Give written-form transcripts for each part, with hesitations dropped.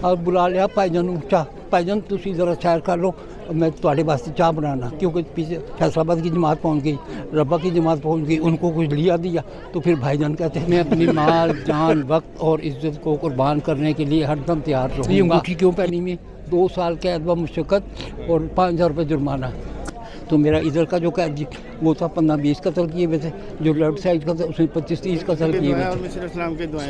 اور بلا لیا ਭਾਈਜਾਨ ਨੂੰ ਚਾਹ ਭਾਈਜਾਨ ਤੁਸੀਂ ذرا سیر کر لو میں تمہارے واسطے چاہ بنانا کیونکہ پیچھے فیصل آباد کی جماعت پہنچ گئی ربا کی جماعت پہنچ گئی ان کو کچھ لیا دیا تو پھر بھائی جان کہتے ہیں میں اپنی مال جان وقت اور عزت کو قربان کرنے کے لیے ہر دم تیار رہوں گا. یہ انگوٹھی کیوں پہنی میں 2 سال قید و مشقت اور 5,000 روپے جرمانہ. تو میرا ادھر کا جو قید وہ تھا 15-20 قتل کیے ہوئے تھے جو لیفٹ سائڈ کا تھا اس میں 25-30 قتل کیے ہوئے تھے.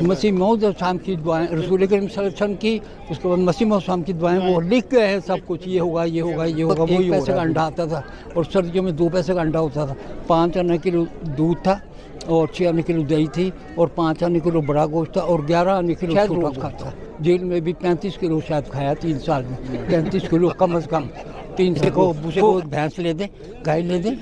مسیح موعود السلام کی دعائیں رسول کریم صلی اللہ علیہ وسلم کی اس کے بعد مسیح موعود السلام کی دعائیں وہ لکھ گئے ہیں سب کچھ یہ ہوگا یہ ہوگا یہ ہوگا. 1 پیسے کا انڈا آتا تھا اور سردیوں میں 2 پیسے کا انڈا ہوتا تھا. 5 آنے کلو دودھ تھا اور 6 آنے کلو دہی تھی اور 5 آنے کلو بڑا گوشت تھا اور 11 آنے کلو شاید روز کھاتا. جیل میں بھی 35 کلو شاید کھایا 3 سال میں 35 کلو کم از کم. 3 سے کو بھینس لے دیں گائے لے دیں.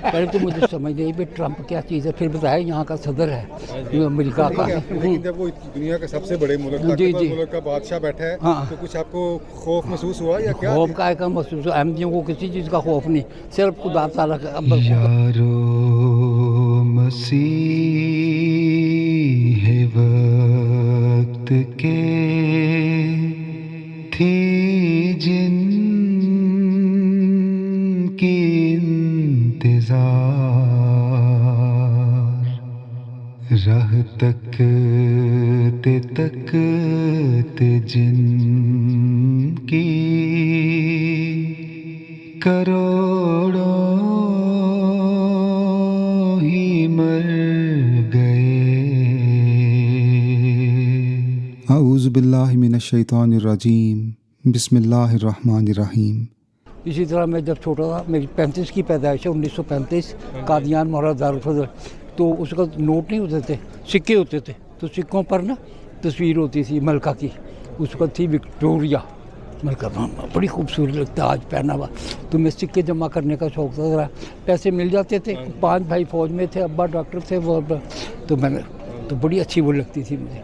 پہلے تو مجھے سمجھ نہیں بھی ٹرمپ کیا چیز ہے پھر بتایا یہاں کا صدر ہے جو امریکہ کا ہے. لیکن جب وہ دنیا کا سب سے بڑے ملک ملک کا بادشاہ بیٹھا ہے تو کچھ آپ کو خوف محسوس ہوا یا کیا؟ خوف کا محسوس ہوا. احمدیوں کو کسی چیز کا خوف نہیں صرف خدا تعالیٰ کا. یارو مسیح ہے وقت کے تھی جن کی انتظار راہ تکتے تکتے جن کی کروڑوں ہی مر گئے. اعوذ باللہ من الشیطان الرجیم بسم اللہ الرحمن الرحیم. اسی طرح میں جب چھوٹا تھا میری 35 کی پیدائش ہے 1935 قادیان مولا دارالفضل. تو اس وقت نوٹ نہیں ہوتے تھے سکے ہوتے تھے تو سکوں پر نا تصویر ہوتی تھی ملکہ کی. اس وقت تھی وکٹوریا ملکہ بڑی خوبصورت لگتا آج پہنا ہوا. تو میں سکے جمع کرنے کا شوق تھا. ذرا پیسے مل جاتے تھے 5 بھائی فوج میں تھے ابا ڈاکٹر تھے وہ تو میں نے تو بڑی اچھی وہ لگتی تھی مجھے.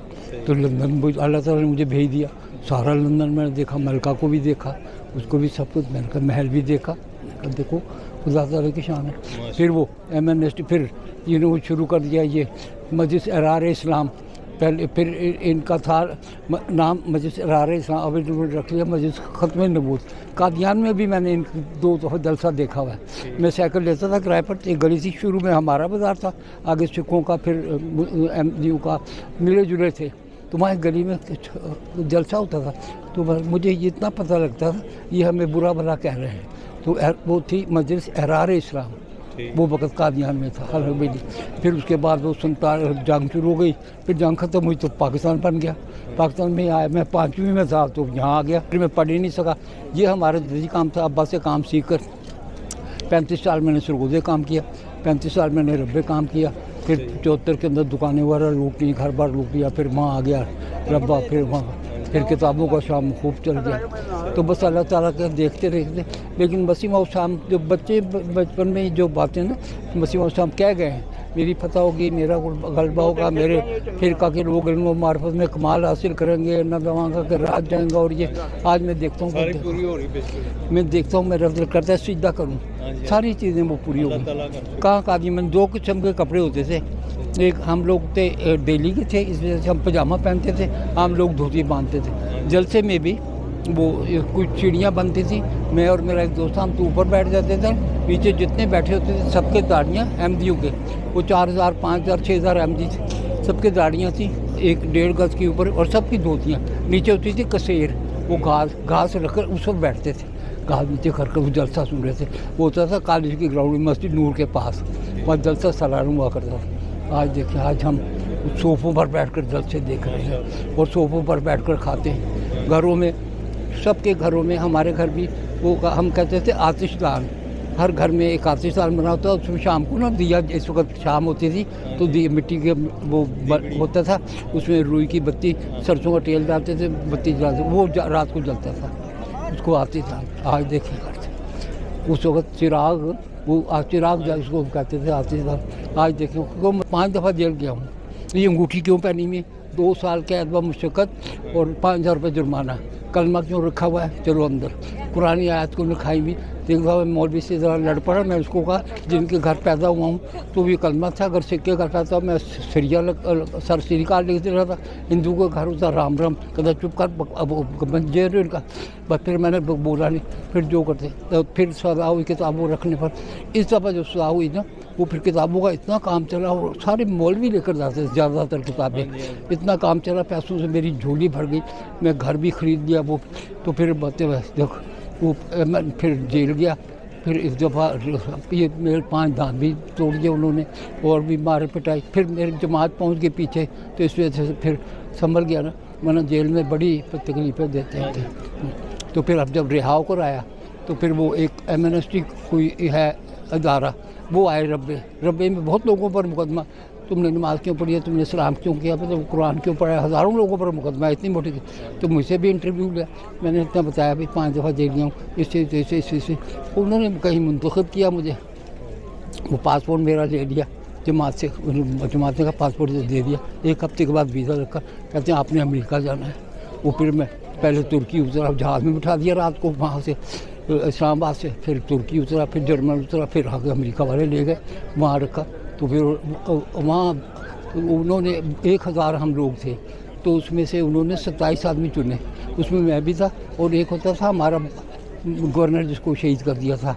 تو لندن اللہ تعالیٰ نے مجھے بھیج دیا سارا لندن میں نے دیکھا ملکہ کو بھی دیکھا اس کو بھی سب کچھ میں نے کہا محل بھی دیکھا. دیکھو خدا تعالیٰ کی شان ہے. پھر وہ ایمنسٹی پھر انہوں نے شروع کر دیا یہ مجلس احرار اسلام. پہلے پھر ان کا تھا نام مجلس احرار اسلام اب انہوں نے رکھ لیا مجلس ختم نبوت. قادیان میں بھی میں نے ان 2 دفعہ جلسہ دیکھا ہوا ہے. میں سائیکل لیتا تھا کرائے پر. ایک گلی تھی شروع میں ہمارا بازار تھا آگے سکھوں کا پھر احمدیوں کا ملے جلے تھے. تو وہاں گلی میں جلسہ ہوتا تھا تو مجھے یہ اتنا پتہ لگتا تھا یہ ہمیں برا بھلا کہہ رہے ہیں. تو وہ تھی مجلس احرار اسلام وہ وقت قادیان میں تھا. پھر اس کے بعد وہ جنگ شروع ہو گئی. پھر جنگ ختم ہوئی تو پاکستان بن گیا. پاکستان میں آیا میں 5ویں میں تھا تو یہاں آ گیا. پھر میں پڑھ ہی نہیں سکا. یہ ہمارا جدید کام تھا. ابا سے کام سیکھ کر 35 سال میں نے سرگودے کام کیا 35 سال میں نے ربے کام کیا. پھر 74 کے اندر دکانیں وغیرہ لوٹ لی گھر بار لوٹ لیا. پھر وہاں آ گیا ربا. پھر وہاں پھر کتابوں کا شام خوب چل گیا. تو بس اللہ تعالیٰ کے دیکھتے رہتے. لیکن مسیح موعود شام جو بچے بچپن میں جو باتیں نا مسیح موعود شام کہہ گئے ہیں میری فتح ہوگی میرا غلبہ ہوگا میرے فرقہ کے لوگ علم و معرفت میں کمال حاصل کریں گے نہ دواں کا رات جائیں گا. اور یہ آج میں دیکھتا ہوں میں دیکھتا ہوں میرا دل کرتا ہے سجدہ کروں. ساری چیزیں وہ پوری ہو گئی. کہاں قادی میں 2 قسم کے کپڑے ہوتے تھے. ایک ہم لوگ تھے ڈیلی کے تھے اس وجہ سے ہم پجامہ پہنتے تھے. ہم لوگ دھوتی باندھتے تھے. جلسے میں بھی وہ کچھ چڑیاں بنتی تھیں. میں اور میرا ایک دوست ہم تو اوپر بیٹھ جاتے تھے. پیچھے جتنے بیٹھے ہوتے تھے سب کے داڑیاں احمدیوں کے وہ 4,000 5,000 6,000 احمدی تھے. سب کے داڑیاں تھیں 1.5 گز کے اوپر اور سب کی دھوتیاں. نیچے ہوتی تھی کسیر وہ گھاس رکھ کر اس پر بیٹھتے تھے. گھاس نیچے کر کر وہ جلسہ سن رہے تھے. وہ ہوتا تھا کالج کی گراؤنڈ میں مسجد نور کے پاس وہاں جلسہ سالانہ ہوا کرتا تھا. آج دیکھیں آج ہم صوفوں پر بیٹھ کر جلسے دیکھ رہے ہیں اور صوفوں پر بیٹھ کر کھاتے ہیں. گھروں میں سب کے گھروں میں ہمارے گھر بھی وہ ہم کہتے تھے آتش دان. ہر گھر میں ایک آتش دان بنا ہوتا ہے. اس میں شام کو نا دیا اس وقت شام ہوتی تھی تو مٹی کے وہ ہوتا تھا اس میں روئی کی بتی سرسوں کا تیل ڈالتے تھے بتی جلاتے وہ رات کو جلتا تھا. اس کو آتش دان. آج دیکھیں کرتے اس وقت چراغ وہ چراغ اس کو کہتے تھے آتش دان. آج دیکھیں میں 5 دفعہ جیل گیا ہوں. یہ انگوٹھی کیوں پہنی میں 2 साल कैद व मुशक्कत और 5,000 रुपये जुर्माना। कलमा क्यों रखा हुआ है, चलो अंदर। कुरानी आयत को लिखाई भी। एक दफ़ा मौलवी से ज़रा लड़ पड़ा, मैं उसको कहा जिनके घर पैदा हुआ हूँ तो भी कलमा था, अगर सिक्के का था मैं सर सिरिका लिख दे रहा था। हिंदू का घर होता राम राम, कहता चुप कर अब जेल इनका। बस फिर मैंने बोला नहीं, फिर जो करते तो फिर सजा हुई किताबों रखने पर। इस दफ़ा जो सजा हुई ना, वो फिर किताबों का इतना काम चला और सारे मौलवी लेकर जाते थे ज़्यादातर किताबें। इतना काम चला, पैसों से मेरी झोली भर गई, मैं घर भी ख़रीद लिया वो। तो फिर बताते हुए देखो वो मैं फिर जेल गया। फिर इस दफ़ा ये मेरे 5 दांत भी तोड़ दिए उन्होंने और भी मारे पिटाई। फिर मेरी जमात पहुंच गई पीछे, तो इस वजह से फिर संभल गया ना, वरना जेल में बड़ी तकलीफ़ें देते थे। तो फिर अब जब रिहा होकर आया तो फिर वो एक एमनेस्टी कोई है अदारा, वो आए रब्बे में बहुत लोगों पर मुकदमा, तुमने नमाज क्यों पढ़ी है, तुमने इस्लाम क्यों किया, तो कुरान क्यों पढ़ा है, हज़ारों लोगों पर मुकदमा, इतनी मोटी। तो मुझसे भी इंटरव्यू लिया, मैंने इतना बताया भी 5 दफ़ा जेल गया हूँ, इससे उन्होंने कहीं मुंतखब किया मुझे। वो पासपोर्ट मेरा ले लिया जमात से, जमात का पासपोर्ट दे दिया। 1 हफ्ते के बाद वीज़ा रखा, कहते हैं आपने अमेरिका जाना है। वो फिर मैं पहले तुर्की उतरा, जहाज़ में बिठा दिया रात को वहाँ से इस्लामाबाद से, फिर तुर्की उतरा, फिर जर्मन उतरा, फिर आगे अमेरिका वाले ले गए, वहाँ रखा। तो फिर वहाँ उन्होंने 1000 हम लोग थे, तो उसमें से उन्होंने 27 आदमी चुने, उसमें मैं भी था। और एक होता था हमारा गवर्नर जिसको शहीद कर दिया था,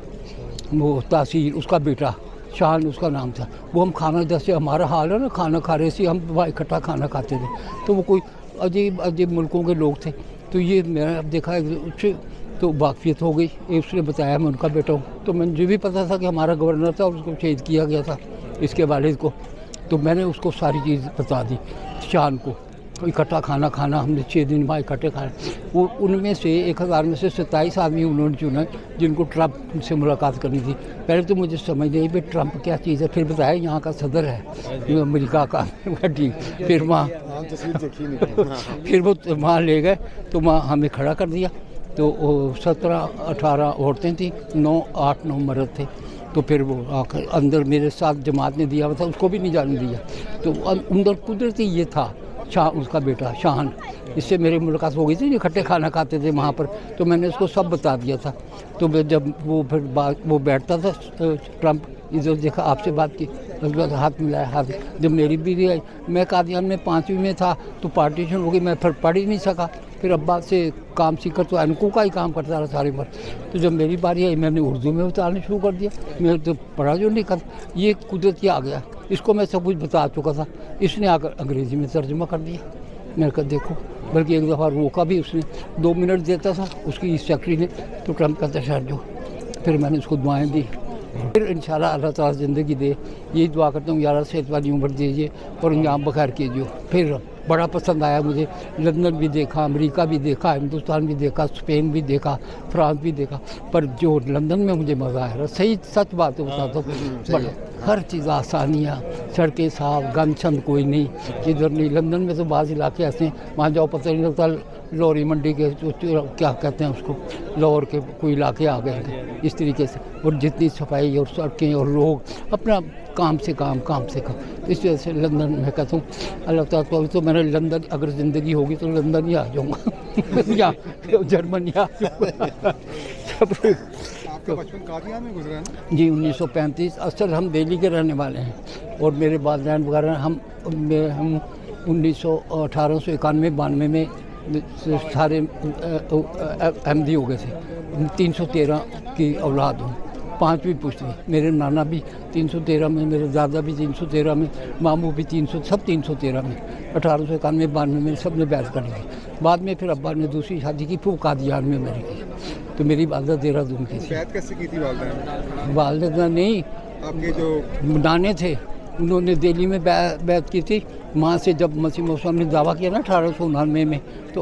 वो तासीर, उसका बेटा शान उसका नाम था। वो हम खाना, जैसे हमारा हाल है ना, खाना खा रहे थे हम, वहाँ इकट्ठा खाना खाते थे। तो वो कोई अजीब अजीब मुल्कों के लोग थे। तो ये मैंने अब देखा उससे तो वाकफियत हो गई। उसने बताया मैं उनका बेटा हूँ, तो मुझे भी पता था कि हमारा गवर्नर था और उसको शहीद किया गया था, इसके वालिद को। तो मैंने उसको सारी चीज़ बता दी शान को। इकट्ठा खाना खाना हमने 6 दिन वहाँ इकट्ठे खाए। वो उनमें से 1000 में से 27 आदमी उन्होंने चुना जिनको ट्रंप से मुलाकात करनी थी। पहले तो मुझे समझ नहीं भाई ट्रंप क्या चीज़ है, फिर बताया यहाँ का सदर है अमेरिका का। ठीक, फिर वहाँ फिर वो वहाँ ले गए, तो वहाँ हमें खड़ा कर दिया। तो 17-18 औरतें थी, 8-9 मर्द थे। तो फिर वो आकर अंदर मेरे साथ जमात ने दिया हुआ था, उसको भी नहीं जाने दिया। तो अंदर कुदरती ये था उसका बेटा शान, इससे मेरी मुलाकात हो गई थी, इकट्ठे खाना खाते थे वहाँ पर। तो मैंने उसको सब बता दिया था। तो जब वो फिर वो बैठता था ट्रंप, इधर देखा आपसे बात की, उसके बाद हाथ मिलाया, हाथ। जब मेरी बीवी आई, मैं कादियान में 5वीं में था, तो पार्टीशन हो गई, मैं फिर पढ़ ही नहीं सका। फिर अब्बा से काम सीखा, तो अनको का ही काम करता रहा सारी बार। तो जब मेरी बारी आई, मैंने उर्दू में उतारना शुरू कर दिया। मैं तो पढ़ा जो नहीं कर, ये कुदरती आ गया, इसको मैं सब कुछ बता चुका था, इसने आकर अंग्रेज़ी में तर्जुमा कर दिया। मैंने कहा देखो, बल्कि एक दफ़ा रोका भी उसने, 2 मिनट देता था उसकी सेक्रेटरी ने, तो ट्रंप कहता शायद जो। फिर मैंने उसको दुआएं दी। फिर इंशाल्लाह अल्लाह ताला ज़िंदगी दे, यही दुआ करता हूँ, यार सेहत वाली उम्र दीजिए और इंजाम बखैर कीजिए। फिर बड़ा पसंद आया मुझे, लंदन भी देखा, अमेरिका भी देखा, हिंदुस्तान भी देखा, स्पेन भी देखा, फ्रांस भी देखा। पर जो लंदन में मुझे मज़ा आया, सही सच बात है बताता हूँ, हर चीज़ आसानियाँ, सड़कें साफ, गंद छंद कोई नहीं, इधर नहीं। लंदन में तो बाज़ इलाके ऐसे हैं, वहाँ जाओ पता नहीं लगता लोरी मंडी के क्या कहते हैं उसको, लाहौर के कोई इलाके आ गए हैं इस तरीके से। और जितनी सफाई और सड़कें और लोग अपना काम से काम इस वजह से लंदन में कहता हूँ अल्लाह ताला। तो मैंने लंदन, अगर ज़िंदगी होगी तो लंदन ही आ जाऊँगा या जर्मन या आपका बचपन कादियान में गुजरा है ना? जी 1935। असल हम दिल्ली के रहने वाले हैं और मेरे वालिदैन वगैरह हम 1891-92 में सारे अहमदी हो गए थे। 313 की औलाद हूँ, 5वीं पुश्त में। मेरे नाना भी 313 में, मेरे दादा भी 313 में, मामू भी 300, सब 313 में। 1891-92 में सब ने बैत कर ली। बाद में फिर अब्बा ने दूसरी शादी की, फिर कादियान में मेरी की। तो मेरी वालदा देहरादून की थी। बैत कैसे की थी वालदा? वालदा नहीं, आपके जो नाने थे उन्होंने दिल्ली में बैत की थी। वहाँ से जब मसीह मौसम ने दावा किया ना 1899 में, तो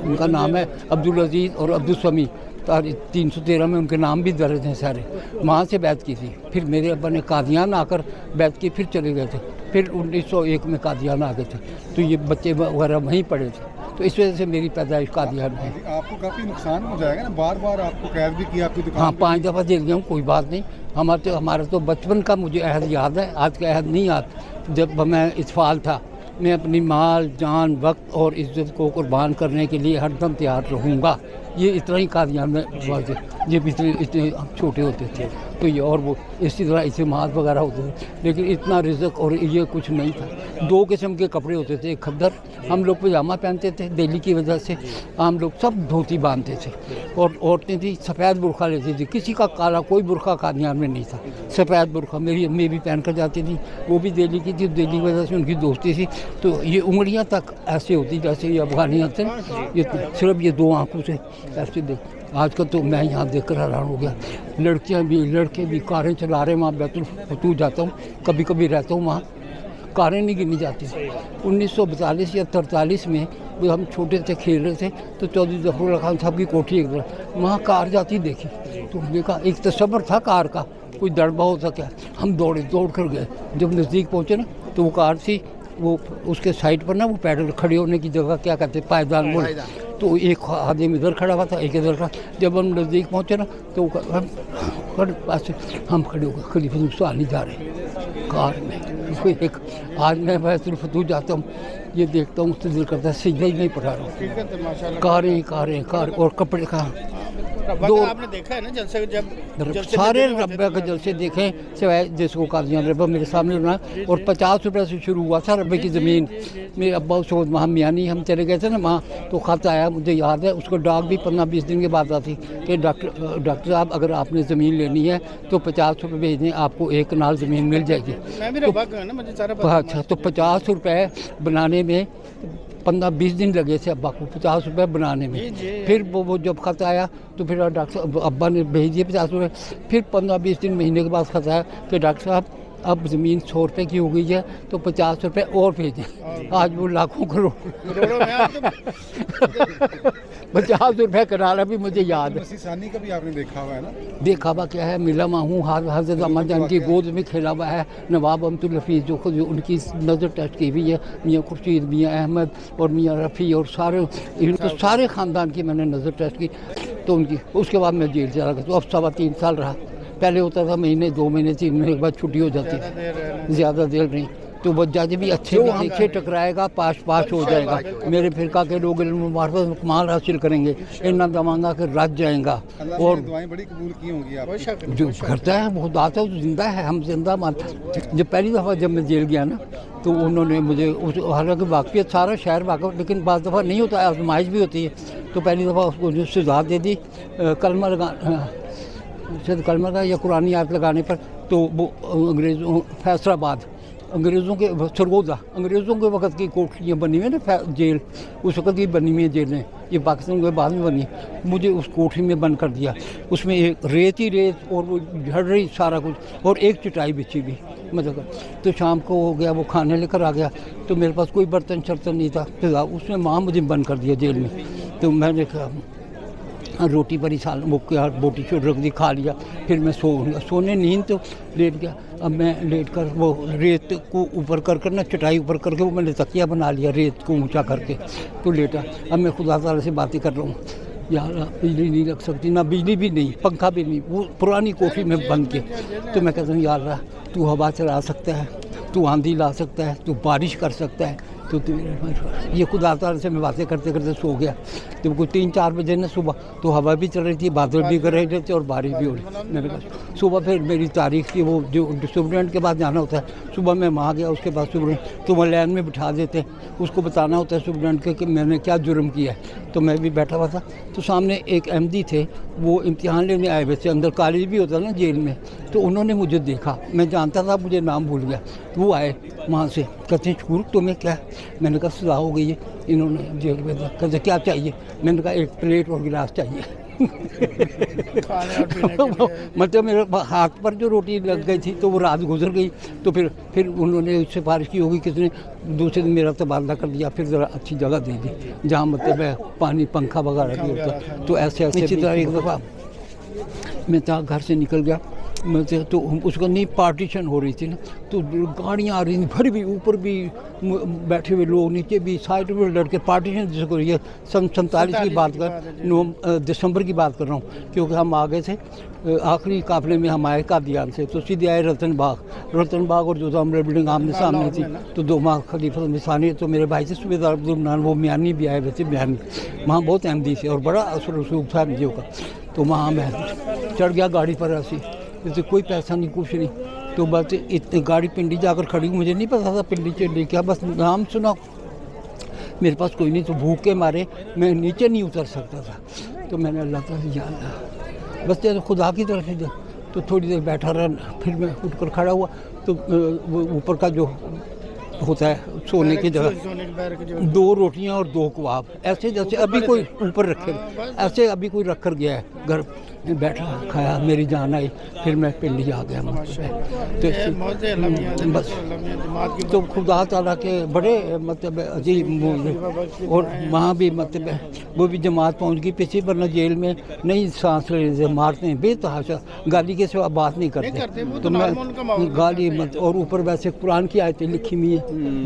उनका नाम है अब्दुल अजीज़ और अब्दुल समी। 313 में उनके नाम भी दर्ज हैं सारे। वहाँ से बैत की थी। फिर मेरे अब्बा ने कादियान आकर बैत की, फिर चले गए थे। फिर 1901 में कादियान आ गए थे, तो ये बच्चे वगैरह वहीं पढ़े थे। तो इस वजह से मेरी पैदाइश कादियान में। आपको काफ़ी नुकसान हो जाएगा ना, बार बार आपको कैद भी किया आपकी दुकान? हाँ 5 दफ़ा जेल गया हूँ, कोई बात नहीं। हमारा तो बचपन का मुझे अहद याद है, आज का अहद नहीं याद। जब मैं इत्फाल था میں اپنی مال جان وقت اور عزت کو قربان کرنے کے لیے ہر دم تیار رہوں گا. یہ اتنا ہی قادیان میں یہ بھی اتنے چھوٹے ہوتے تھے تو یہ اور وہ اسی طرح اعتماد وغیرہ ہوتے تھے, لیکن اتنا رزق اور یہ کچھ نہیں تھا. 2 قسم کے کپڑے ہوتے تھے, ایک کھدر, ہم لوگ پاجامہ پہنتے تھے دہلی کی وجہ سے, ہم لوگ سب دھوتی باندھتے تھے, اور عورتیں تھیں سفید برقع لیتی تھی. کسی کا کالا کوئی برقع قادیان میں نہیں تھا, سفید برقع میری امی بھی پہن کر جاتی تھی, وہ بھی دہلی کی تھی, دہلی کی وجہ سے ان کی دوستی تھی. تو یہ انگلیاں تک ایسے ہوتی جیسے یہ افغانی ہوتے ہیں, صرف یہ 2 آنکھوں سے ایسے دیکھ. آج کل تو میں یہاں دیکھ کر حیران ہو گیا, لڑکیاں بھی لڑکے بھی کاریں چلا رہے ہیں. وہاں بیت الفتوح جاتا ہوں, کبھی کبھی رہتا ہوں وہاں, کاریں نہیں گنی جاتی. 1942 یا 43 میں جب ہم چھوٹے تھے کھیل رہے تھے تو چودھری ظفر اللہ خان صاحب کی کوٹھی ایک طرف, وہاں کار جاتی دیکھی تو ہم نے کہا ایک تصور تھا کار کا, کوئی دڑبا ہو سکا. ہم دوڑ کر گئے, جب نزدیک پہنچے نا تو وہ کار تھی, وہ اس کے سائڈ پر نا وہ پیڈل کھڑے ہونے کی جگہ کیا کہتے ہیں پائیدان مڑ, تو ایک آدمی ادھر کھڑا ہوا تھا ایک ادھر کھڑا. جب ہم نزدیک پہنچے نا تو ہم کھڑے ہو گئے, خلیفہ نقصان نہیں جا رہے کار میں. آج میں بیت الفتوح جاتا ہوں, یہ دیکھتا ہوں, اس سے دل کرتا ہے سجدہ ہی نہیں پڑھا رہا. کاریں اور کپڑے کا آپ نے دیکھا ہے نا جلسے, جب سارے ربے کے جلسے دیکھیں سوائے جس کو قادیان ربہ میرے سامنے بنا, اور 50 روپے سے شروع ہوا تھا ربے کی زمین. میرے ابا سعود مہامیانی ہم چلے گئے تھے نا وہاں, تو خط آیا مجھے یاد ہے, اس کو ڈاک بھی 15-20 دن کے بعد آتی کہ ڈاکٹر صاحب اگر آپ نے زمین لینی ہے تو 50 روپے بھیج دیں, آپ کو 1 کنال زمین مل جائے گی. اچھا, تو 50 روپے بنانے میں 15-20 دن لگے تھے ابا کو 50 روپے بنانے میں. پھر وہ جب خط آیا تو پھر ڈاکٹر صاحب ابا نے بھیج دیے 50 روپے. پھر 15-20 دن مہینے کے بعد خط آیا کہ ڈاکٹر صاحب اب زمین 100 روپے کی ہو گئی ہے تو 50 روپے اور بھیجیں. آج وہ لاکھوں کروڑ 50 روپے کنال بھی مجھے یاد ہے. ثانی کا بھی آپ نے دیکھا ہوا ہے نا, دیکھا ہوا کیا ہے, ملا میں ہوں, حضرت احمد جان کی گود میں کھیلا ہوا ہے. نواب امت الحفیظ جو خود ان کی نظر ٹیسٹ کی ہوئی ہے, میاں خورشید, میاں احمد اور میاں رفیع اور سارے خاندان کی میں نے نظر ٹیسٹ کی. تو ان کی اس کے بعد میں جیل چلا گیا, تو اب 3.25 سال رہا. پہلے ہوتا تھا مہینے 2 مہینے 3 مہینے کے بعد چھٹی ہو جاتی, زیادہ دیر نہیں. تو وہ جج بھی اچھے ٹکرائے گا, پاس ہو جائے گا. میرے فرقہ کے لوگ علم و معرفت میں کمال حاصل کریں گے, اتنا دماغا کہ رج جائیں گا. اور دعائیں بڑی قبول کی ہوں گی آپ جو کرتا ہے وہ داتا ہے, تو زندہ ہے, ہم زندہ مانتے. جب پہلی دفعہ جب میں جیل گیا نا تو انہوں نے مجھے, حالانکہ واقفیت سارا شہر واقف, لیکن بعض دفعہ نہیں ہوتا ہے, آزمائش بھی ہوتی ہے. تو پہلی دفعہ اس کو جو سزا دے دی کلمہ کا یا قرآن آیت لگانے پر, تو وہ انگریزوں فیصل آباد انگریزوں کے سرگودا انگریزوں کے وقت کی کوٹھیاں بنی ہوئی نا جیل, اس وقت کی بنی ہوئی جیلیں, یہ پاکستان کے بعد میں بنی. مجھے اس کوٹھی میں بند کر دیا, اس میں ایک ریت ہی ریت اور وہ جھڑ رہی سارا کچھ, اور ایک چٹائی بچھی بھی مطلب. تو شام کو ہو گیا, وہ کھانے لے کر آ گیا, تو میرے پاس کوئی برتن شرتن نہیں تھا. اس میں ماں مجھے بند کر دیا جیل میں. تو میں نے کہا روٹی پر ہی وہ بوٹی چھوٹ رکھ دی, کھا لیا. پھر میں سونے نیند تو لیٹ گیا. اب میں لیٹ کر وہ ریت کو اوپر کر نا, چٹائی اوپر کر کے وہ میں نے تکیہ بنا لیا ریت کو اونچا کر کے, تو لیٹا. اب میں خدا تعالیٰ سے باتیں کر رہا ہوں, یار بجلی نہیں لگ سکتی, نہ بجلی بھی نہیں, پنکھا بھی نہیں, وہ پرانی کوٹھی میں بند کے. تو میں کہتا ہوں یا اللہ تو ہوا چلا سکتا ہے, تو آندھی لا سکتا ہے, تو بارش کر سکتا ہے. تو یہ خدا تعالیٰ سے میں باتیں کرتے کرتے سو گیا. جب کوئی 3-4 بجے نا صبح, تو ہوا بھی چل رہی تھی, بادل بھی کر رہے تھے اور بارش بھی ہو رہی. میں نے کہا صبح پھر میری تاریخ کی, وہ جو سپرنٹینڈنٹ کے بعد جانا ہوتا ہے, صبح میں وہاں گیا, اس کے بعد سپرنٹینڈنٹ تو وہ لین میں بٹھا دیتے, اس کو بتانا ہوتا ہے سپرنٹینڈنٹ کے کہ میں نے کیا جرم کیا ہے. تو میں بھی بیٹھا ہوا تھا, تو سامنے ایک احمدی تھے, وہ امتحان لینے آئے ہوئے تھے, اندر کالج بھی ہوتا نا جیل میں. تو انہوں نے مجھے دیکھا, میں جانتا تھا, مجھے نام بھول گیا. وہ آئے وہاں سے, کہتے ہیں شکور تمہیں کیا ہے؟ میں نے کہا سزا ہو گئی ہے. انہوں نے جیل میں کہتے کیا چاہیے؟ میں نے کہا 1 پلیٹ اور گلاس چاہیے. مطلب میرے ہاتھ پر جو روٹی لگ گئی تھی تو وہ رات گزر گئی. تو پھر انہوں نے سفارش کی ہوگی کس نے, دوسرے دن میرا تبادلہ کر دیا, پھر ذرا اچھی جگہ دے دی جہاں مطلب ہے پانی پنکھا وغیرہ بھی ہوتا. تو ایسے اسی طرح ایک دفعہ میں گھر سے نکل گیا, तो उसका नहीं पार्टीशन हो रही थी ना, तो गाड़ियाँ आ रही थी भरी भी, ऊपर भी बैठे हुए लोग, नीचे भी, साइड में लड़के, पार्टीशन जिसको ये सन 47 की बात दिसंबर की बात कर रहा हूँ, क्योंकि हम आ गए थे आखिरी काफले में, हम आए कादियान से, तो सीधे आए रतन बाग और जो अमर बिल्डिंग आमने सामने थी, तो दो माह खलीफा मिसानी, तो मेरे भाई से सूबेदार अब्दुल, वो मियानी भी आए हुए थे, मियानी वहाँ बहुत अहमदी से और बड़ा असर रसूख था एमजीओ का। तो वहाँ मैं चढ़ गया गाड़ी पर ऐसी, जैसे कोई पैसा नहीं कुछ नहीं, तो बस इतनी गाड़ी पिंडी जाकर खड़ी, मुझे नहीं पता था पिंडी चंडी क्या, बस नाम सुना, मेरे पास कोई नहीं, तो भूख के मारे मैं नीचे नहीं उतर सकता था, तो मैंने अल्लाह ताला या अल्लाह बस जैसे खुदा की तरफ से, तो थोड़ी देर बैठा रहा, फिर मैं उठकर खड़ा हुआ, तो ऊपर का जो होता है सोने की जगह, 2 रोटियां और 2 कबाब, ऐसे जैसे अभी कोई ऊपर रखे, ऐसे अभी कोई रख कर गया है घर, बैठा खाया, मेरी जान आई, फिर मैं पिंडी आ गया। तो बस तो खुदा ताला के बड़े मतलब अजीब, और वहाँ भी मतलब वो भी जमात पहुँच गई पीछे, वरना जेल में नहीं सांस ले मारते हैं बेतहाशा, गाली के सिवा बात नहीं करते, तो मैं गाली मत, और ऊपर वैसे कुरान की आयतें लिखी हुई है,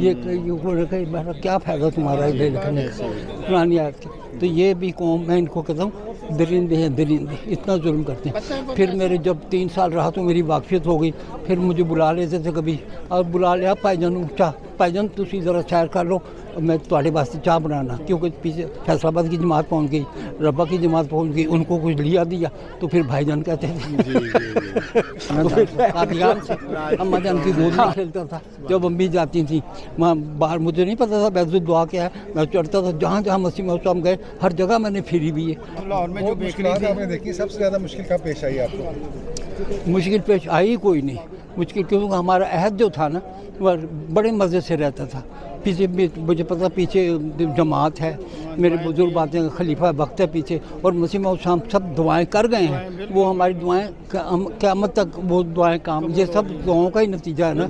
ये क्या फ़ायदा तुम्हारा ये लिखने का, पुरानी आयत की। तो ये भी कौम, मैं इनको कहता हूँ दरिंदे हैं, दरिंदे इतना जुल्म करते हैं। फिर मेरे जब 3 साल रहा तो मेरी वाकफियत हो गई, फिर मुझे बुला लेते थे कभी, और बुला लिया भाईजान भाईजान तुसी ज़रा सैर कर लो, मैं तुम्हारे वास्ते चाह बनाना, क्योंकि पीछे फैसलाबाद की जमात पहुंच गई, रब्बा की जमात पहुंच गई, उनको कुछ लिया दिया, तो फिर भाईजान कहते थे। तो फिर कादियान से अम्मा जान की गोद में खेलता था, जब अम्मी जाती थी वहाँ बाहर, मुझे नहीं पता था बैज़ुल दुआ क्या है, मैं चढ़ता था, जहाँ जहाँ मसीह मौसम गए हर जगह मैंने फिरी भी है। लाहौर में जो मुश्किल आपने देखी, सबसे ज़्यादा मुश्किल कब पेश आई आपको? मुश्किल पेश आई कोई नहीं, मुश्किल क्योंकि हमारा अहद जो था ना वह बड़े मज़े से रहता था। पीछे मुझे पता पीछे जमात है, मेरे बुजुर्ग बातें हैं, खलीफा वक्त है पीछे, और मसीह मौद साहब सब दुआएं कर गए हैं, वो हमारी दुआएं क़यामत तक वो दुआएं काम, ये सब दुआओं का ही नतीजा है ना।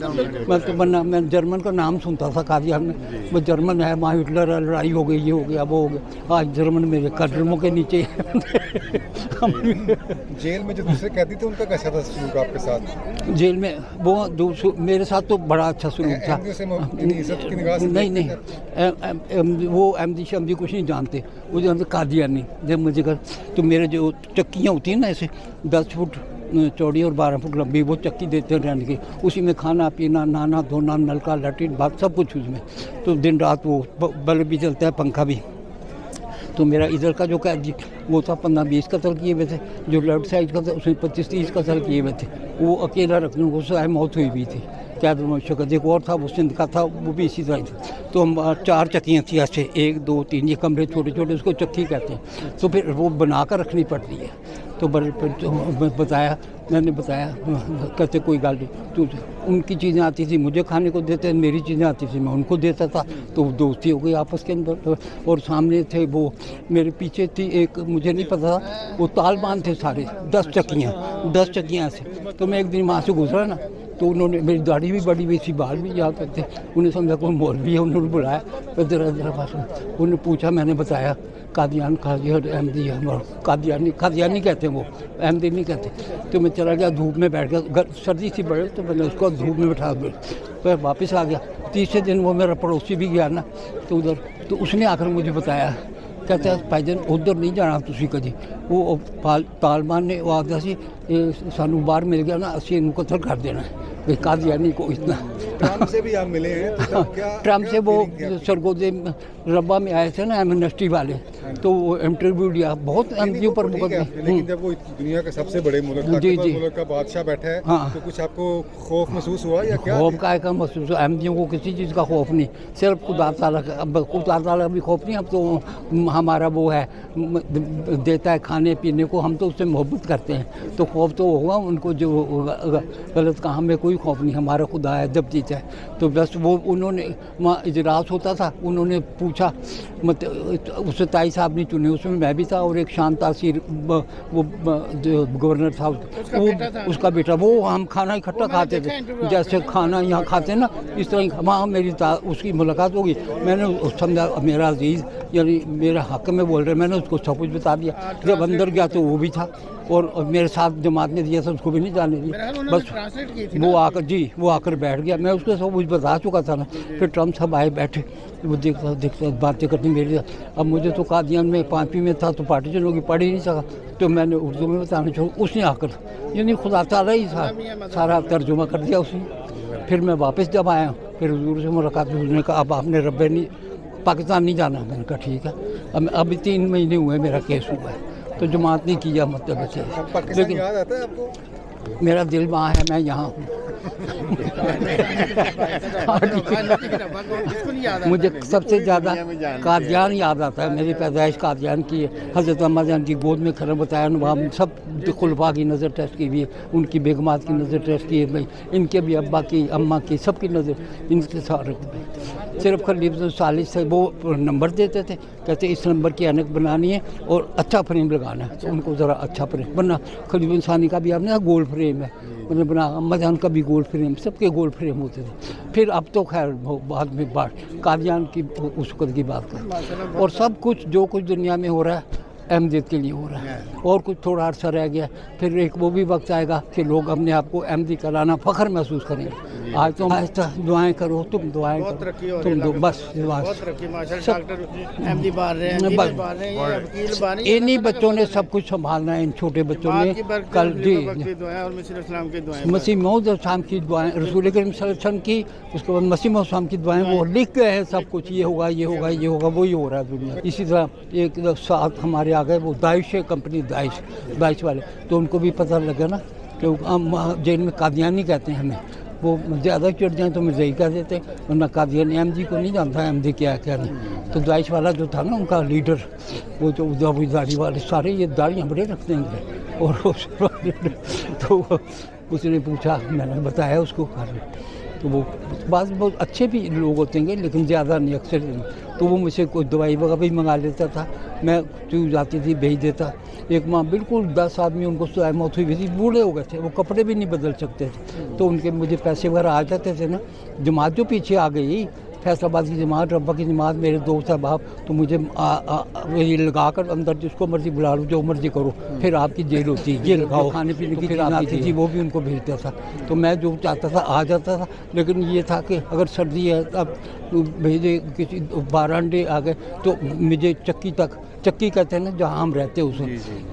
मैं तो वरना मैं जर्मन का नाम सुनता था कादियान में, वो जर्मन है, वहाँ हिटलर है, लड़ाई हो गई, ये हो गया, वो हो गया, आज जर्मन मेरे कदमों के नीचे। जेल में जो दूसरे कैदी थे उनका कैसा था सलूक आपके साथ? जेल में वो मेरे साथ तो बड़ा अच्छा सलूक था। नहीं वो अहमदी शमदी कुछ नहीं जानते, वो जानते कादियानी। जब मुझे कर तो मेरे जो चक्कियाँ होती हैं ना ऐसे 10 फुट चौड़ी और 12 फुट लंबी, वो चक्की देते हैं रहने की, उसी में खाना पीना, नहाना धोना, नलका लैट्रिन बात सब कुछ उसमें, तो दिन रात वो बल्ब भी चलता है, पंखा भी। तो मेरा इधर का जो कैदी वो था 15-20 कत्ल किए हुए थे, जो लेफ्ट साइड का था उसमें 25-30 कत्ल किए हुए थे, वो अकेला रखने को सहाय मौत हुई भी थी। कैद मुशक्क़त एक और था, वो सिंध का था, वो भी इसी तरह था। तो हम 4 चक्कियाँ थी ऐसे, 1 2 3, ये कमरे छोटे छोटे, उसको चक्की कहते हैं, तो फिर वो बना कर रखनी पड़ती है। तो मैंने बताया कहते कोई गल नहीं, तो उनकी चीज़ें आती थी मुझे खाने को देते, मेरी चीज़ें आती थी मैं उनको देता था, तो दोस्ती हो गई आपस के अंदर। और सामने थे वो, मेरे पीछे थी एक, मुझे नहीं पता था, वो तालिबान थे सारे, 10 चक्कियाँ ऐसे। तो मैं एक दिन वहाँ से गुजरा ना, तो उन्होंने, मेरी दाढ़ी भी बड़ी हुई थी, बाल भी याद करते, उन्हें समझा कोई मौलवी है, उन्होंने बुलाया, इधर पास उन्होंने पूछा, मैंने बताया कादियान अहमदी है, और कादियानी कहते हैं वो, अहमदी नहीं कहते। तो मैं चला गया, धूप में बैठ गया, सर्दी थी बड़े, तो मैंने उसको धूप में बैठा, फिर वापस आ गया। तीसरे दिन वो मेरा पड़ोसी भी गया ना, तो उधर, तो उसने आकर मुझे बताया, कहते हैं भाईजान उधर नहीं जाना तुसी कभी, वो तालिबान ने आखदा सी सानू बाहर मिल गया ना, असीं इन्हूं कत्ल कर देना है, कादियानी को इतना। ट्रम्प से भी आप मिले हैं? तो ट्रम्प से वो सरगोदे रब्बा में आए थे ना एमनेस्टी वाले, तो वो इंटरव्यू लिया, बहुत एमजी पर लेकिन जब वो दुनिया के सबसे बड़े मुल्क का बादशाह बैठा है, तो कुछ आपको खौफ महसूस हुआ या क्या? खौफ का महसूस हुआ, एमजियों को किसी चीज़ का खौफ नहीं, सिर्फ खुदा ताला का। अब खुदा ताला भी खौफ नहीं, अब तो हमारा वो है देता है खाने पीने को, हम तो उससे मोहब्बत करते हैं, तो खौफ तो होगा उनको, जो गलत काम में कोई खौफ नहीं, हमारा खुदा है जब जीता है। तो बस वो उन्होंने वहाँ इजलास होता था, उन्होंने पूछा, मतलब उससे ताई साहब ने चुने, उसमें मैं भी था, और एक शान तासीर वो जो गवर्नर था वो उसका बेटा, वो हम खाना इकट्ठा खाते थे, जैसे खाना यहाँ खाते ना, इस तरह वहाँ मेरी उसकी मुलाकात होगी। मैंने समझा मेरा अजीज़ यानी मेरे हक में बोल रहे, मैंने उसको सब कुछ बता दिया। जब अंदर गया तो वो भी था, और मेरे साथ जमात ने दिया था उसको भी नहीं जाने दिया। बस ट्रांसलेट की थी वो आकर, जी वो आकर बैठ गया, मैं उसको सब कुछ बता चुका था ना। फिर ट्रम्प साहब आए, बैठे, वो देखता बातें करनी मेरी। अब मुझे तो कादियान में 5वीं में था तो पार्टीशन होगी, पढ़ ही नहीं सका, तो मैंने उर्दू में बताना छोड़ा। उसने आकर यानी खुदा ताला ही सारा तर्जुमा कर दिया उसने। फिर मैं वापस जब आया, फिर हुजूर से मुलाकात हुई, उसने कहा अब आपने रब्बे नहीं पाकिस्तान नहीं जाना। मैंने कहा ठीक है। अब अभी 3 महीने हुए मेरा केस हुआ है, तो जमात नहीं किया मतलब बच्चे। लेकिन याद आता है आपको? मेरा दिल वहाँ है, मैं यहाँ हूँ। मुझे सबसे ज़्यादा कादियान याद आता है। मेरी पैदाइश कादियान की है। हज़रत अम्मा जान की गोद में खड़ा बताया, वहाँ सब खुलफा की नज़र टेस्ट की हुई है, उनकी बेगमात की नज़र टेस्ट की है भाई, इनके भी अब्बा की, अम्मा की, सबकी नज़र इनके साथ रख भाई। सिर्फ खलीफा सालिस से वो नंबर देते थे, कहते इस नंबर की ऐनक बनानी है और अच्छा फ्रेम लगाना है, तो उनको ज़रा अच्छा फ्रेम बनना। खलीफा सानी का भी आपने गोल्ड फ्रेम है, उन्हें बना। अम्मा जान का भी गोल्ड फ्रेम, सबके गोल्ड फ्रेम होते थे। फिर अब तो खैर बाद में बात कादियान की उस वक्त की बात कर, और सब कुछ जो कुछ दुनिया में हो रहा है अहमदियत के लिए हो रहा है। और कुछ थोड़ा अर्सा रह गया, फिर एक वो भी वक्त आएगा कि लोग अपने आप को अहमदी कराना फ़ख्र महसूस करेंगे। आज तो आहिस्ता दुआएं करो, तुम दुआएं करो, तुम दो बस। इन्हीं बच्चों ने सब कुछ संभालना है, इन छोटे बच्चों ने। कल जी मसीह मौद इस्लाम की दुआएं, रसूल करीम सल्लल्लाहु अलैहि वसल्लम की, उसके बाद मसीह मौद इस्लाम की दुआएं, वो लिख गए हैं सब कुछ, ये होगा ये होगा ये होगा, वही हो रहा है दुनिया। इसी तरह एक साथ हमारे आ गए वो दाइश कंपनी, दाइश वाले, तो उनको भी पता लगा ना कि हम जेल में कादियानी कहते हैं हमें। वो ज़्यादा चढ़ जाए तो मुझे ही कह देते, वरना कादियानी अहमदी को नहीं जानता अहमदी क्या क्या नहीं। तो दाइश वाला जो था ना उनका लीडर, वो जो दाढ़ी वाले सारे ये दाढ़ियाँ बड़े रखते हैं, और तो उसने पूछा, मैंने बताया उसको। तो वो बात बहुत अच्छे भी लोग होते हैं, लेकिन ज़्यादा नहीं, अक्सर नहीं। तो वो मुझसे कोई दवाई वगैरह भी मंगा लेता था, मैं चूज जाती थी भेज देता। एक माँ बिल्कुल 10 आदमी उनको सुई मौत हुई थी, बूढ़े हो गए थे, वो कपड़े भी नहीं बदल सकते थे, तो उनके मुझे पैसे वगैरह आ जाते थे ना। जमात जो पीछे आ गई, फैसलाबाद की जमात, रब्बा की जमात, मेरे दोस्त अहबाब, तो मुझे ये लगा कर अंदर जिसको मर्जी बुला लो, जो मर्जी करो, फिर आपकी जेल होती है, ये लगाओ, खाने पीने की चीज़ आती थी, वो भी उनको भेजता था। तो मैं जो चाहता था आ जाता था, लेकिन ये था कि अगर सर्दी है अब भेजे, किसी 12 अंडे आ गए तो मुझे चक्की कहते हैं ना जहाँ हम रहते हैं उसे,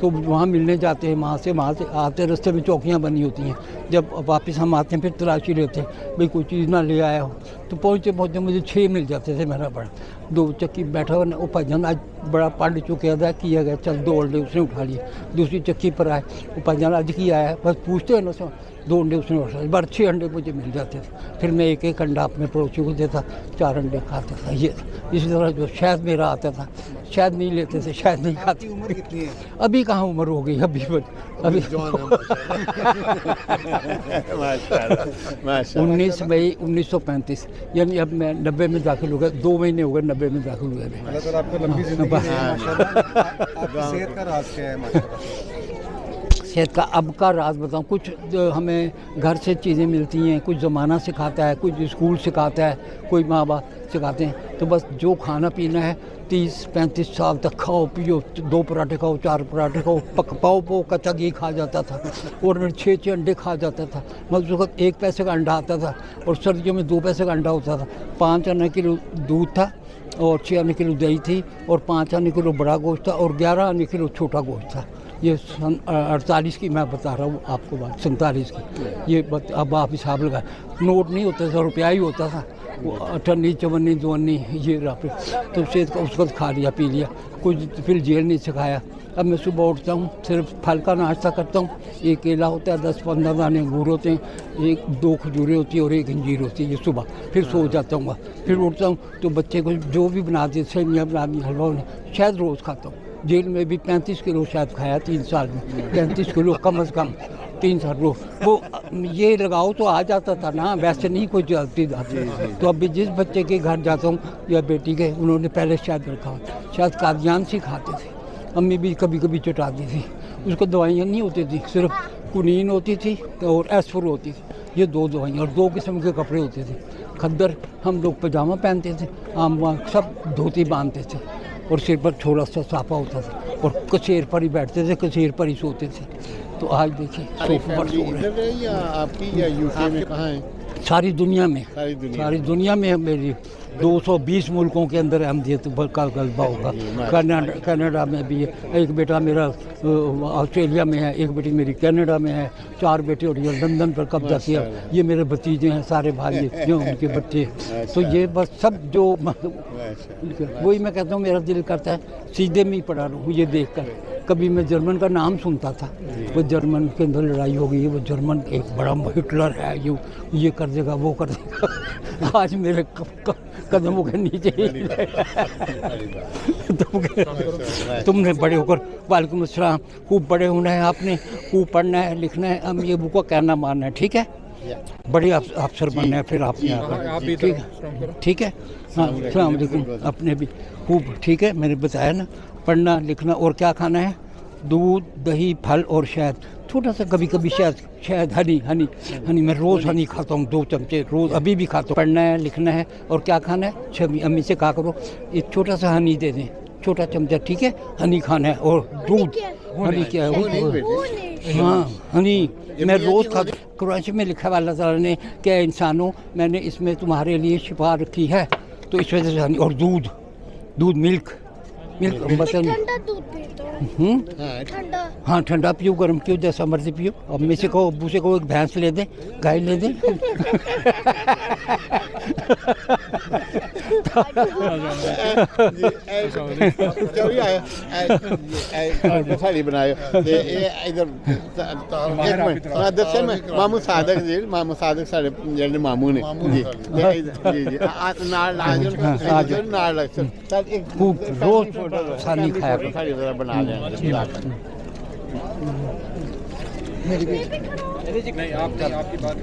तो वहाँ मिलने जाते हैं, वहाँ से आते, रास्ते में चौकियाँ बनी होती हैं, जब वापस हम आते हैं फिर तलाशी लेते हैं भाई कोई चीज़ ना ले आया हो। तो पहुँचते मुझे 6 मिल जाते थे, मेरा बड़ा 2 चक्की बैठा हुआ, वो भाईजान आज बड़ा पढ़ चुके अदा किया गया, चल 2 अंडे उसने उठा लिए। दूसरी चक्की पर आए, वो भाईजान आज की आया है, बस पूछते हैं ना, 2 अंडे उसने उठा लिए, बार 6 अंडे मुझे मिल जाते थे। फिर मैं एक अंडा अपने पड़ोसी को देता, 4 अंडे खाता था। ये इसी तरह जो शहद मेरा आता था, शहद नहीं लेते थे, शहद नहीं खाते। उम्र कितनी है? अभी कहाँ उम्र हो गई, अभी 19 मई 1935, यानी अब मैं 90 में दाखिल हो गया, 2 महीने हो गए 90 में दाखिल हुए। अल्लाह ताला आपको लंबी ज़िंदगी दे माशाल्लाह। आपकी सेहत का राज क्या है माशाल्लाह? सेहत का अब का राज बताऊँ, कुछ हमें घर से चीज़ें मिलती हैं, कुछ ज़माना सिखाता है, कुछ स्कूल सिखाता है, कोई माँ बाप सिखाते हैं। तो बस जो खाना पीना है 30-35 साल तक खाओ पियो, 2 पराठे खाओ, 4 पराठे खाओ, पाव कच्चा घी खा जाता था, और 6 अंडे खा जाता था। मतलब उस वक्त 1 पैसे का अंडा आता था, और सर्दियों में 2 पैसे का अंडा होता था। 5 आने किलो दूध था, और 6 आने किलो दही थी, और 5 आने किलो बड़ा गोश्त था, और 11 आने किलो छोटा गोश्त था। ये 48 की मैं बता रहा हूँ आपको बात, 47 की। ये अब आप हिसाब लगा, नोट नहीं होता था, रुपया ही होता था। वो 58, 54, 52 ये रहा। तो सेहत का उस वक्त खा लिया पी लिया, कुछ फिर जेल नहीं सिखाया। अब मैं सुबह उठता हूँ, सिर्फ फल का नाश्ता करता हूँ। 1 केला होता है, 10-15 दाने अंगूर होते हैं, 1-2 खजूरें होती है, और 1 अंजीर होती है, ये सुबह। फिर सो जाता हूँ, फिर उठता हूँ तो बच्चे को जो भी बना दी, सेवइयाँ बना दी, हलवा बना, शायद रोज़ खाता हूँ। जेल में भी 35 किलो शायद खाया 3 साल में, 35 किलो कम से कम 3 साल। वो ये लगाओ तो आ जाता था ना, वैसे नहीं कोई जल्दी जाती। तो अभी जिस बच्चे के घर जाता हूँ या बेटी के, उन्होंने पहले शायद रखा, शायद कादियान से खाते थे। अम्मी भी कभी कभी चटाती थी, उसको दवाइयाँ नहीं होती थी, सिर्फ कुनीन होती थी और एस्फर होती थी, ये 2 दवाइयाँ, और 2 किस्म के कपड़े होते थे। खद्दर हम लोग पजामा पहनते थे, आम सब धोती बांधते थे, और सिर पर थोड़ा सा साफा होता था और कचेर पर ही बैठते थे, कचेर पर ही सोते थे। तो आज देखिए सोफे पर सो रहे हैं। या आपकी या यूके में कहाँ है? सारी दुनिया में, सारी दुनिया में मेरी 220 मुल्कों के अंदर अहमदियत का गलबा होगा। कनाडा में भी है, एक बेटा मेरा ऑस्ट्रेलिया में है, एक बेटी मेरी कनाडा में है, 4 बेटे और ये लंदन पर कब्जा किया। ये मेरे भतीजे हैं, सारे भाई जो उनके बच्चे। तो ये बस सब जो वही मैं कहता हूँ, मेरा दिल करता है सीधे में ही पड़ा रहूँ ये देख कर। कभी मैं जर्मन का नाम सुनता था, वो जर्मन के अंदर लड़ाई हो गई है, वो जर्मन एक बड़ा हिटलर है, ये कर देगा वो कर देगा। आज मेरे कदमों के नीचे तुमने बड़े होकर, वालेकुम अस्सलाम, खूब बड़े होना है आपने, खूब पढ़ना है लिखना है, हम ये बुक को कहना मानना है, ठीक है, बड़े अफसर बनना है फिर आपने, ठीक है, ठीक है। हाँ अस्सलाम वालेकुम, अपने भी खूब, ठीक है। मैंने बताया ना, पढ़ना लिखना और क्या खाना है, दूध दही फल और शहद, छोटा सा कभी कभी शहद हनी मैं रोज़ हनी खाता हूँ, 2 चमचे रोज़, अभी भी खाता हूँ। पढ़ना है लिखना है और क्या खाना है, छवि अम्मी से कहा करो एक छोटा सा हनी दे दें, छोटा चमचा, ठीक है, हनी खाना है। और दूध, हनी क्या है, हाँ हनी मैं रोज़ खाता हूँ। कुरान में लिखा है अल्लाह ताला ने, क्या इंसानों मैंने इसमें तुम्हारे लिए शिफा रखी है, तो इस वजह से हनी। और दूध मिल्क मतलब ठंडा दूध पीता हूँ। ठंडा, हाँ ठंडा पियो, गर्म पियो, जैसा मर्जी पियो। अब मैं से कहो, अब्बू से कहो एक भैंस ले दे, गाय ले दे। साड़ी बनाए इधर दसे में मामू सादक जी, मामू सादक साढ़े जेडे मामू ने जी जी नाल खूब रोज सानी खाया करो। साड़ी बना लें नहीं, आपकी बात